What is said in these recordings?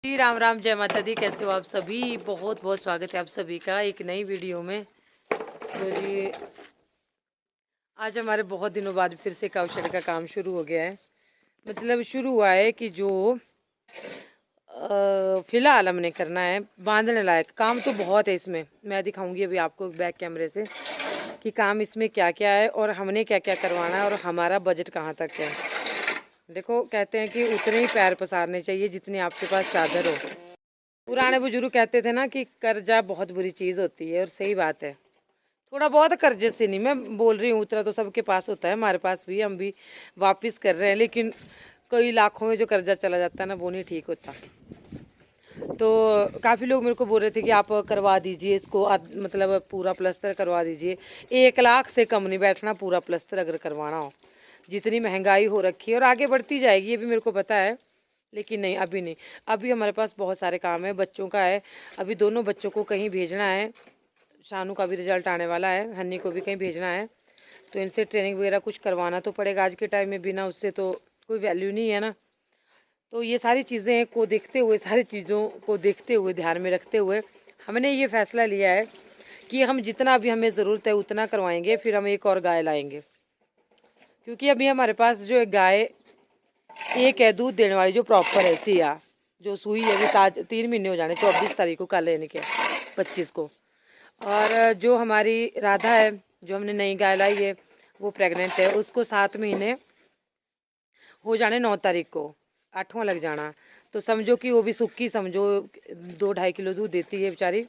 जी राम राम, जय माता दी। कैसे हो आप सभी? बहुत बहुत स्वागत है आप सभी का एक नई वीडियो में। तो जी आज हमारे बहुत दिनों बाद फिर से काउशेड का काम शुरू हो गया है। मतलब शुरू हुआ है कि जो फिलहाल हमने करना है बांधने लायक काम तो बहुत है इसमें। मैं दिखाऊंगी अभी आपको बैक कैमरे से कि काम इसमें क्या क्या है और हमने क्या क्या करवाना है और हमारा बजट कहाँ तक है। देखो, कहते हैं कि उतने ही पैर पसारने चाहिए जितनी आपके पास चादर हो। पुराने बुजुर्ग कहते थे ना कि कर्जा बहुत बुरी चीज़ होती है, और सही बात है। थोड़ा बहुत कर्जे से नहीं मैं बोल रही हूँ, उतना तो सबके पास होता है, हमारे पास भी, हम भी वापस कर रहे हैं, लेकिन कई लाखों में जो कर्जा चला जाता है ना, वो नहीं ठीक होता। तो काफ़ी लोग मेरे को बोल रहे थे कि आप करवा दीजिए इसको, मतलब पूरा प्लस्तर करवा दीजिए। 1 लाख से कम नहीं बैठना पूरा प्लस्तर अगर करवाना हो। जितनी महंगाई हो रखी है और आगे बढ़ती जाएगी, ये भी मेरे को पता है, लेकिन नहीं, अभी नहीं। अभी हमारे पास बहुत सारे काम है, बच्चों का है। अभी दोनों बच्चों को कहीं भेजना है। शानू का भी रिजल्ट आने वाला है, हन्नी को भी कहीं भेजना है, तो इनसे ट्रेनिंग वगैरह कुछ करवाना तो पड़ेगा। आज के टाइम में बिना उससे तो कोई वैल्यू नहीं है ना। तो ये सारी चीज़ें को देखते हुए, सारी चीज़ों को देखते हुए, ध्यान में रखते हुए हमने ये फैसला लिया है कि हम जितना अभी हमें ज़रूरत है उतना करवाएंगे, फिर हम एक और गाय लाएंगे। क्योंकि अभी हमारे पास जो एक गाय एक है दूध देने वाली, जो प्रॉपर है सिया, जो सुई है, अभी 3 महीने हो जाने, 24 तारीख को, कल यानी कि 25 को। और जो हमारी राधा है, जो हमने नई गाय लाई है, वो प्रेग्नेंट है, उसको 7 महीने हो जाने, 9 तारीख को 8वां लग जाना। तो समझो कि वो भी सुक्की, समझो 2-2.5 किलो दूध देती है बेचारी,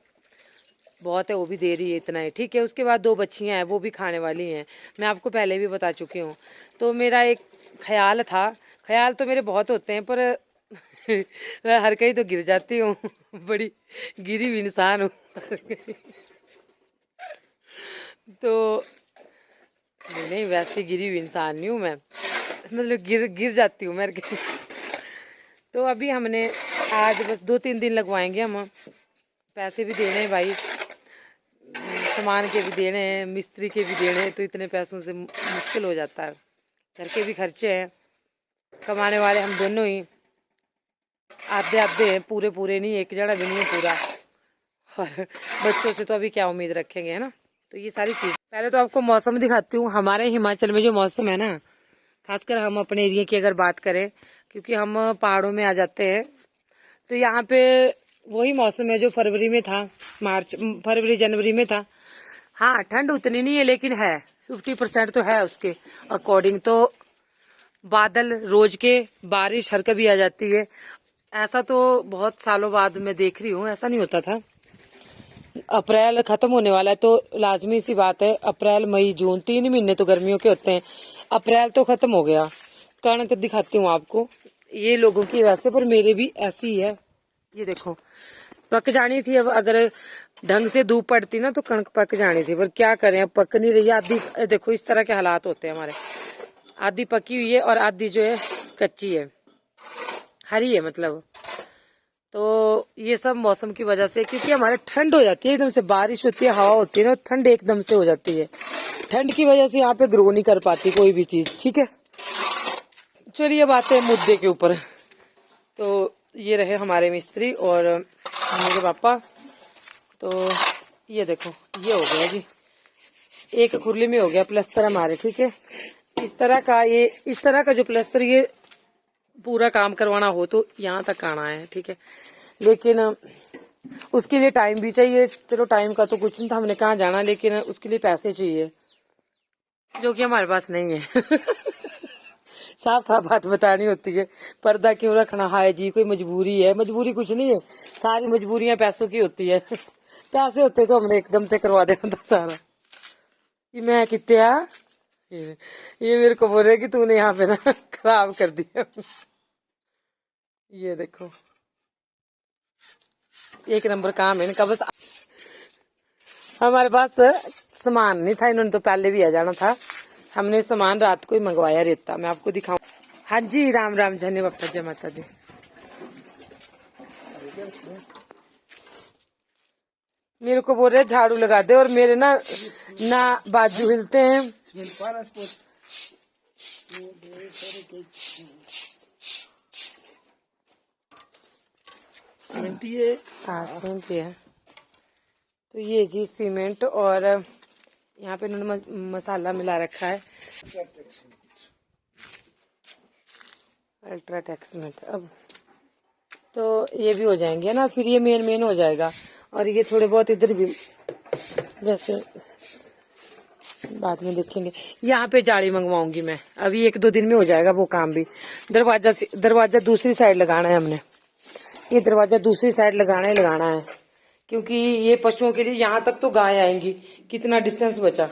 बहुत है, वो भी दे रही है, इतना है, ठीक है। उसके बाद 2 बच्चियाँ हैं, वो भी खाने वाली हैं, मैं आपको पहले भी बता चुकी हूँ। तो मेरा एक ख्याल था, ख्याल तो मेरे बहुत होते हैं, पर मैं हर कहीं तो गिर जाती हूँ बड़ी गिरी हुई इंसान हूँ तो नहीं नहीं, वैसे गिरी हुई इंसान नहीं हूँ मैं, मतलब गिर गिर जाती हूँ मैं कहीं। तो अभी हमने आज बस 2-3 दिन लगवाएंगे हम। पैसे भी देने हैं भाई, सामान के भी देने हैं, मिस्त्री के भी देने हैं, तो इतने पैसों से मुश्किल हो जाता है। घर के भी खर्चे हैं, कमाने वाले हम दोनों ही, आधे आधे हैं, पूरे पूरे नहीं, एक जना भी नहीं है पूरा। और बच्चों से तो अभी क्या उम्मीद रखेंगे, है ना। तो ये सारी चीज़, पहले तो आपको मौसम दिखाती हूँ। हमारे हिमाचल में जो मौसम है ना, खासकर हम अपने एरिया की अगर बात करें, क्योंकि हम पहाड़ों में आ जाते हैं, तो यहाँ पे वही मौसम है जो फरवरी में था, मार्च फरवरी जनवरी में था। हाँ, ठंड उतनी नहीं है, लेकिन है 50% तो है उसके अकॉर्डिंग। तो बादल रोज के, बारिश हर कभी आ जाती है। ऐसा तो बहुत सालों बाद मैं देख रही हूँ, ऐसा नहीं होता था। अप्रैल खत्म होने वाला है, तो लाजमी सी बात है, अप्रैल मई जून 3 महीने तो गर्मियों के होते हैं। अप्रैल तो खत्म हो गया। कणक दिखाती हूँ आपको, ये लोगों की वैसे, पर मेरे भी ऐसी ही है। ये देखो, पक जानी थी। अब अगर ढंग से धूप पड़ती ना तो कणक पक जानी थी, पर क्या करें, अब पक नहीं रही। आधी देखो, इस तरह के हालात होते हैं हमारे, आधी पकी हुई है और आधी जो है कच्ची है, हरी है मतलब। तो ये सब मौसम की वजह से, क्योंकि हमारे ठंड हो जाती है एकदम से, बारिश होती है, हवा होती है ना, ठंड एकदम से हो जाती है। ठंड की वजह से यहाँ पे ग्रो नहीं कर पाती कोई भी चीज, ठीक है। चलिए अब आते हैं मुद्दे के ऊपर। तो ये रहे हमारे मिस्त्री और मेरे पापा। तो ये देखो, ये हो गया जी, एक खुरली में हो गया प्लस्तर हमारे, ठीक है। इस तरह का, ये इस तरह का जो प्लस्तर, ये पूरा काम करवाना हो तो यहाँ तक आना है, ठीक है। लेकिन उसके लिए टाइम भी चाहिए। चलो, टाइम का तो कुछ नहीं था, हमने कहाँ जाना, लेकिन उसके लिए पैसे चाहिए, जो कि हमारे पास नहीं है साफ साफ बात बतानी होती है। पर्दा क्यों रखना है जी, कोई मजबूरी है? मजबूरी कुछ नहीं है, सारी मजबूरियां पैसों की होती है पैसे होते तो हमने एकदम से करवा देना था सारा। ये मैं कितने ये मेरे को बोल रहे कि तूने यहाँ पे ना खराब कर दिया ये देखो, एक नंबर काम है इनका। बस हमारे पास सामान नहीं था, इन्होंने तो पहले भी आ जाना था। हमने सामान रात को ही मंगवाया, रेता मैं आपको दिखाऊं। हाँ जी, राम राम, धन्य बापा, जय माता दी। मेरे को बोल रहे झाड़ू लगा दे, और मेरे ना बाजू हिलते हैं। सीमेंट ही है। हाँ सीमेंट ही है। तो ये जी सीमेंट, और यहाँ पे इन्होंने मसाला मिला रखा है अल्ट्राटेक सीमेंट। अब तो ये भी हो जाएंगे ना, फिर ये मेन हो जाएगा। और ये थोड़े बहुत इधर भी वैसे बाद में देखेंगे। यहाँ पे जाली मंगवाऊंगी मैं, अभी 1-2 दिन में हो जाएगा वो काम भी। दरवाजा दूसरी साइड लगाना है हमने, ये दरवाजा दूसरी साइड लगाना है, क्योंकि ये पशुओं के लिए यहाँ तक तो गाय आएंगी। कितना डिस्टेंस बचा,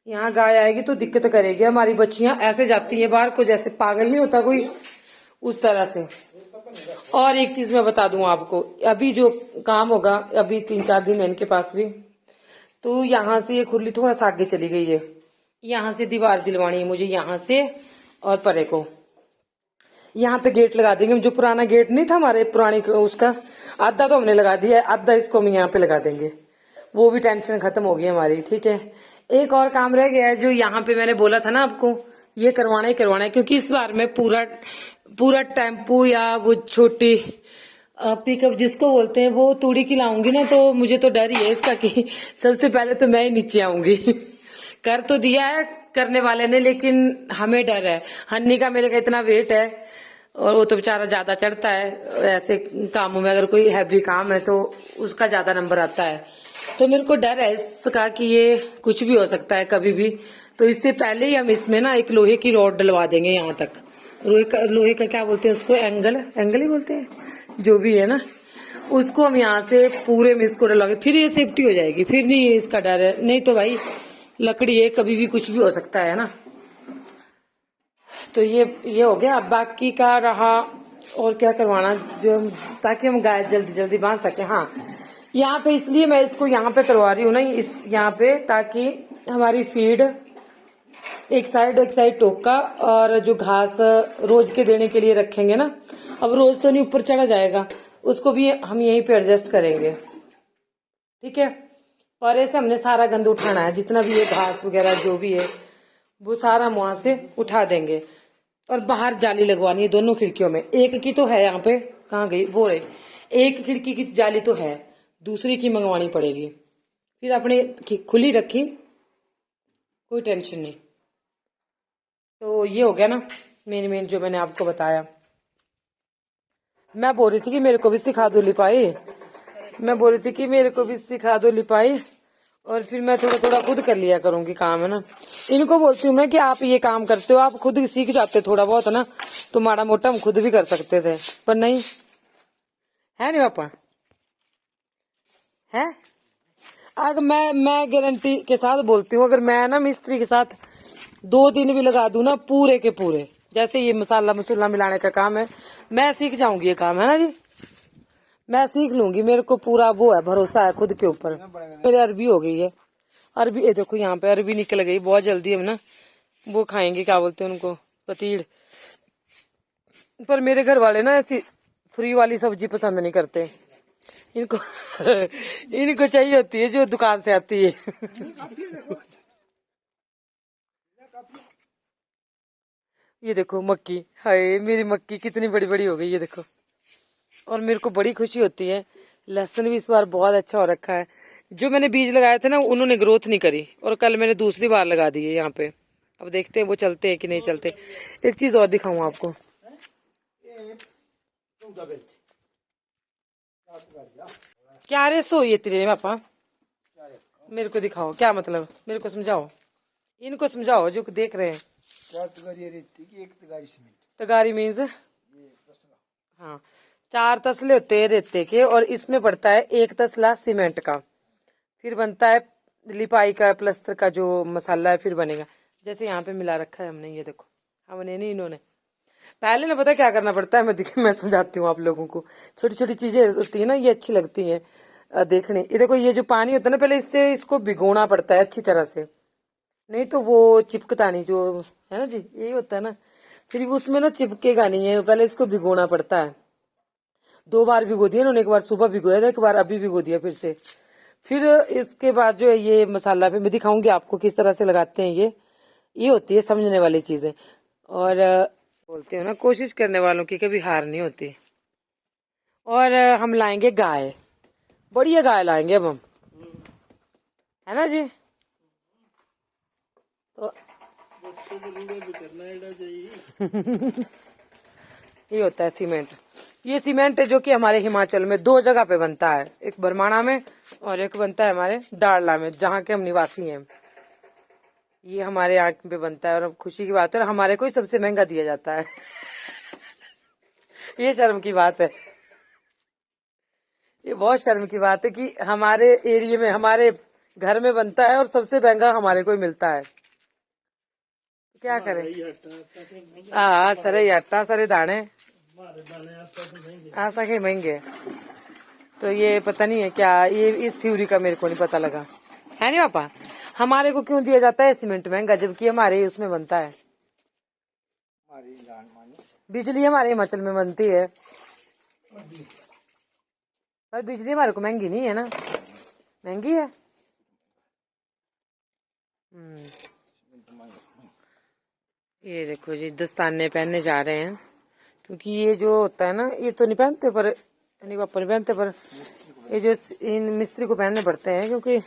यहाँ गाय आएगी तो दिक्कत करेगी। हमारी बच्चियां ऐसे जाती है बाहर को, जैसे पागल नहीं होता कोई, उस तरह से। और एक चीज मैं बता दूं आपको, अभी जो काम होगा, अभी 3-4 दिन है इनके पास भी, तो यहाँ से ये खुरली थोड़ा सा आगे चली गई है। यहाँ से दीवार दिलवानी है मुझे, यहाँ से और परे को। यहाँ पे गेट लगा देंगे, जो पुराना गेट नहीं था हमारे पुरानी उसका, आधा तो हमने लगा दिया है, आधा इसको हम यहाँ पे लगा देंगे। वो भी टेंशन खत्म हो गई हमारी। ठीक है, एक और काम रह गया है, जो यहाँ पे मैंने बोला था ना आपको, ये करवाना ही करवाना है, क्योंकि इस बार मैं पूरा टेम्पू या वो छोटी पिकअप जिसको बोलते हैं वो तूड़ी की लाऊंगी ना, तो मुझे तो डर ही है इसका कि सबसे पहले तो मैं ही नीचे आऊंगी। कर तो दिया है करने वाले ने, लेकिन हमें डर है। हन्नी का मेरे का इतना वेट है, और वो तो बेचारा ज्यादा चढ़ता है ऐसे कामों में, अगर कोई हैवी काम है तो उसका ज्यादा नंबर आता है। तो मेरे को डर है इसका कि ये कुछ भी हो सकता है कभी भी। तो इससे पहले ही हम इसमें ना एक लोहे की रॉड डलवा देंगे यहाँ तक। लोहे का क्या बोलते हैं उसको, एंगल ही बोलते हैं, जो भी है ना, उसको हम यहाँ से पूरे में इसको डलवाएंगे, फिर ये सेफ्टी हो जाएगी, फिर नहीं इसका डर है। नहीं तो भाई लकड़ी है, कभी भी कुछ भी हो सकता है ना। तो ये हो गया। अब बाकी का रहा और क्या करवाना, जो ताकि हम गाय जल्दी बांध सके। हाँ, यहाँ पे इसलिए मैं इसको यहाँ पे करवा रही हूँ ना, इस यहाँ पे, ताकि हमारी फीड एक साइड टोका, और जो घास रोज के देने के लिए रखेंगे ना, अब रोज तो नहीं ऊपर चढ़ा जाएगा, उसको भी हम यहीं पे एडजस्ट करेंगे। ठीक है, और ऐसे हमने सारा गंद उठाना है, जितना भी है घास वगैरह जो भी है वो सारा हम वहां से उठा देंगे। और बाहर जाली लगवानी है दोनों खिड़कियों में। एक की तो है यहाँ पे, कहाँ गई वो रे, एक खिड़की की जाली तो है, दूसरी की मंगवानी पड़ेगी। फिर अपने खुली रखी, कोई टेंशन नहीं। तो ये हो गया ना मेन जो मैंने आपको बताया। मैं बोल रही थी कि मेरे को भी सिखा दो लिपाई, और फिर मैं थोड़ा खुद कर लिया करूंगी काम, है ना। इनको बोलती हूँ मैं कि आप ये काम करते हो, आप खुद ही सीख जाते थोड़ा बहुत ना, तो माड़ा मोटा हम खुद भी कर सकते थे, पर नहीं है। नहीं पापा है। अगर मैं गारंटी के साथ बोलती हूँ, अगर मैं ना मिस्त्री के साथ 2 दिन भी लगा दूं ना, पूरे के पूरे, जैसे ये मसाला मिलाने का काम है, मैं सीख जाऊंगी ये काम, है ना जी, मैं सीख लूंगी। मेरे को पूरा वो है, भरोसा है खुद के ऊपर। मेरे अरबी हो गई है, अरबी, ये देखो यहाँ पे अरबी निकल गई बहुत जल्दी। हम ना वो खाएंगे, क्या बोलते हैं उनको, पतीड़। पर मेरे घर वाले ना ऐसी फ्री वाली सब्जी पसंद नहीं करते, इनको इनको चाहिए होती है जो दुकान से आती है। ये देखो मक्की, हाय मेरी मक्की कितनी बड़ी बड़ी हो गई, ये देखो। और मेरे को बड़ी खुशी होती है, लहसुन भी इस बार बहुत अच्छा हो रखा है। जो मैंने बीज लगाए थे ना, उन्होंने ग्रोथ नहीं करी, और कल मैंने दूसरी बार लगा दी है यहाँ पे। अब देखते हैं वो चलते हैं कि नहीं चलते। एक चीज और दिखाऊं आपको, क्या रे सो ये तेरे पापा, मेरे को दिखाओ क्या मतलब, मेरे को समझाओ, इनको समझाओ जो देख रहे हैं। तगारी मीन्स, हाँ 4 तसले होते हैं रेते के, और इसमें पड़ता है 1 तसला सीमेंट का, फिर बनता है लिपाई का प्लस्तर का जो मसाला है, फिर बनेगा। जैसे यहाँ पे मिला रखा है हमने, ये देखो, हमने नहीं इन्होंने। पहले ना पता क्या करना पड़ता है, मैं समझाती हूँ आप लोगों को। छोटी छोटी चीजें होती है ना, ये अच्छी लगती है देखने। ये देखो, ये जो पानी होता है ना, पहले इससे इसको भिगोना पड़ता है अच्छी तरह से, नहीं तो वो चिपकता नहीं, जो है ना जी, यही होता है ना। फिर उसमें ना चिपकेगा नहीं है, पहले इसको भिगोना पड़ता है। 2 बार भिगो दिया उन्होंने, एक बार सुबह भिगोया था, एक बार अभी भिगो दिया फिर से। फिर इसके बाद जो है ये मसाला, फिर मैं दिखाऊंगी आपको किस तरह से लगाते हैं। ये होती है समझने वाली चीजें। और बोलते हो ना, कोशिश करने वालों की कभी हार नहीं होती। और हम लाएंगे गाय, बढ़िया गाय लाएंगे अब हम, है ना जी। तो ये होता है सीमेंट। ये सीमेंट है जो कि हमारे हिमाचल में 2 जगह पे बनता है, एक बरमाणा में और एक बनता है हमारे डारला में, जहाँ के हम निवासी हैं। ये हमारे यहाँ पे बनता है और अब खुशी की बात है, और हमारे को ही सबसे महंगा दिया जाता है। ये शर्म की बात है, ये बहुत शर्म की बात है कि हमारे एरिया में, हमारे घर में बनता है और सबसे महंगा हमारे को ही मिलता है। क्या करें। हाँ, सरे आटा सरे दाने आशा के महंगे। तो ये पता नहीं है क्या, ये इस थ्योरी का मेरे को नहीं पता लगा, है नहीं पापा। हमारे को क्यों दिया जाता है सीमेंट महंगा, जबकि हमारे उसमें बनता है। बिजली हमारे हिमाचल में बनती है, पर बिजली हमारे को महंगी नहीं है ना, महंगी है। ये देखो जी, दस्ताने पहनने जा रहे हैं, क्योंकि ये जो होता है ना, ये तो नहीं पहनते, पर नहीं पापा नहीं पहनते, पर ये जो इन मिस्त्री को पहनने पड़ते हैं, क्योंकि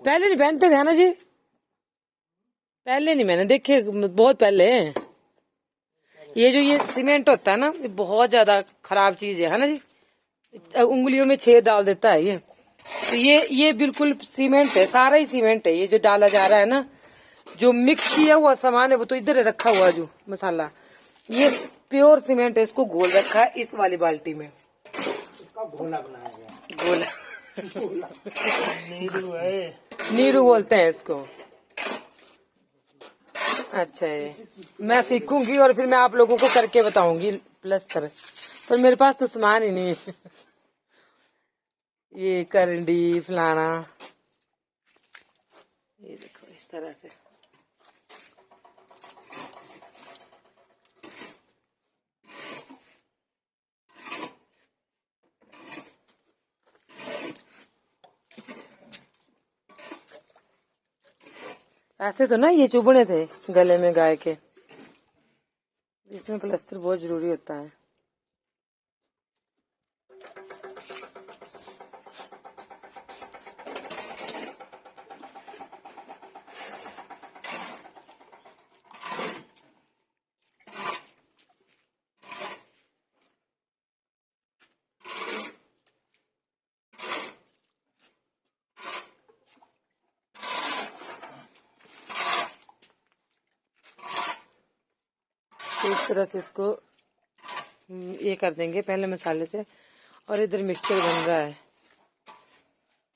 पहले नहीं पहनते थे, है ना जी। पहले नहीं, मैंने देखे बहुत पहले। ये जो ये सीमेंट होता है ना, ये बहुत ज्यादा खराब चीज है ना जी, उंगलियों में छेद डाल देता है ये। तो ये बिल्कुल सीमेंट है, सारा ही सीमेंट है। ये जो डाला जा रहा है ना, जो मिक्स किया हुआ सामान है, वो तो इधर रखा हुआ जो मसाला, ये प्योर सीमेंट है। इसको घोल रखा है इस वाली बाल्टी में, इसका घोला बनाया गया, घोला नीरू है, नीरू बोलते हैं इसको। अच्छा है, मैं सीखूंगी और फिर मैं आप लोगों को करके बताऊंगी प्लस्तर, पर मेरे पास तो सामान ही नहीं है। ये करंडी फलाना, ये देखो इस तरह से। ऐसे तो ना ये चुभने थे गले में गाय के, इसमें प्लास्टर बहुत जरूरी होता है। तो इस तरह से इसको ये कर देंगे पहले मसाले से। और इधर मिक्सचर बन रहा है,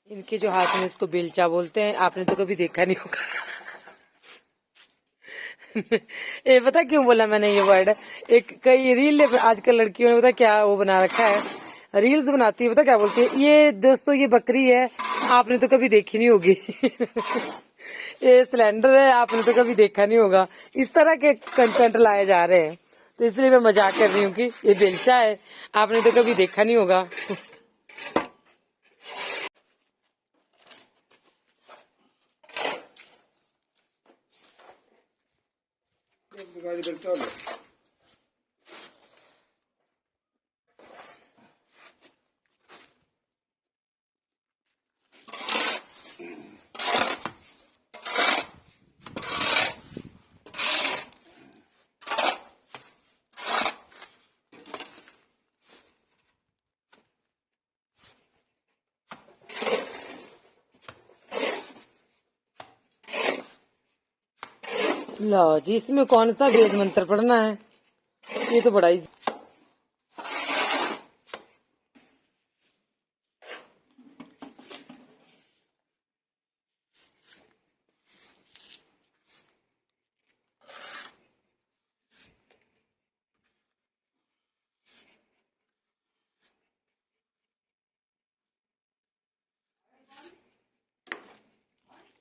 इनके जो हाथ में इसको बेलचा बोलते हैं, आपने तो कभी देखा नहीं होगा। ये पता क्यों बोला मैंने ये वर्ड, एक कई रील आजकल लड़कियों ने पता क्या वो बना रखा है, रील्स बनाती है, पता क्या बोलती है, ये दोस्तों ये बकरी है, आपने तो कभी देखी नहीं होगी। ये सिलेंडर है, आपने तो कभी देखा नहीं होगा। इस तरह के कंटेंट लाए जा रहे हैं, तो इसलिए मैं मजाक कर रही हूँ कि ये बेलचा है, आपने तो कभी देखा नहीं होगा। लो जी, इसमें कौन सा वेद मंत्र पढ़ना है, ये तो बड़ा ही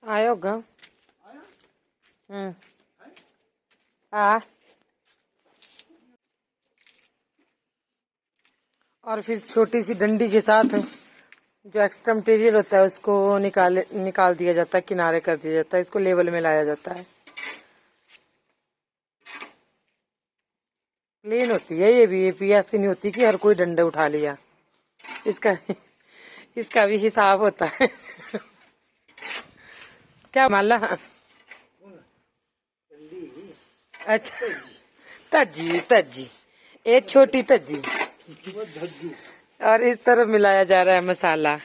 आया होगा। हाँ, और फिर छोटी सी डंडी के साथ जो एक्स्ट्रा मटेरियल होता है उसको निकाल दिया जाता है, किनारे कर दिया जाता है, इसको लेवल में लाया जाता है। प्लेन होती है ये भी, ऐसी नहीं होती कि हर कोई डंडा उठा लिया। इसका इसका भी हिसाब होता है। क्या माला? अच्छा, तज्जी तज्जी, एक छोटी तज्जी, और इस तरह मिलाया जा रहा है मसाला।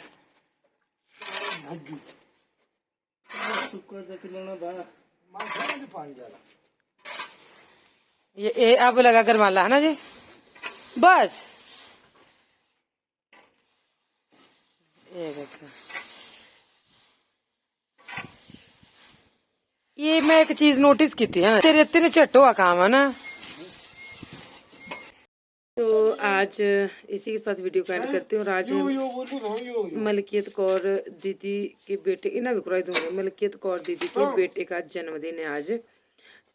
ये अब लगा कर माला है ना जी, बस ये देखो। ये मैं एक चीज नोटिस की थी, है तेरे तेरे चट्टो का काम है ना। तो आज इसी के साथ वीडियो का एंड करती हूँ। आज मलकियत कौर दीदी के बेटे, इन्हें भी कराई दूंगी, मलकियत कौर दीदी के बेटे का जन्मदिन है आज।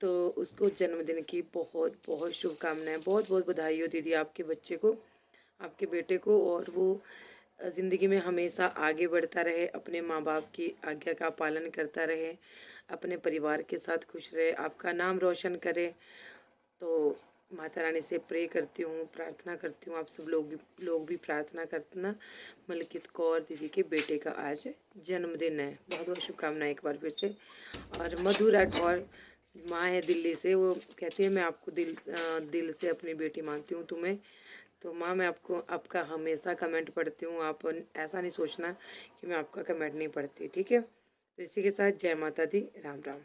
तो उसको जन्मदिन की बहुत बहुत शुभकामनाएं, बहुत बहुत बधाई हो दीदी आपके बच्चे को, आपके बेटे को। और वो ज़िंदगी में हमेशा आगे बढ़ता रहे, अपने माँ बाप की आज्ञा का पालन करता रहे, अपने परिवार के साथ खुश रहे, आपका नाम रोशन करे। तो माता रानी से प्रे करती हूँ, प्रार्थना करती हूँ, आप सब लोग भी प्रार्थना करना। मलकित कौर दीदी के बेटे का आज जन्मदिन है, बहुत बहुत शुभकामनाएं एक बार फिर से। और मधु राठौर माँ है दिल्ली से, वो कहती है मैं आपको दिल से अपनी बेटी मानती हूँ तुम्हें। तो माँ मैं आपका हमेशा कमेंट पढ़ती हूँ, आप ऐसा नहीं सोचना कि मैं आपका कमेंट नहीं पढ़ती, ठीक है। तो इसी के साथ जय माता दी, राम राम।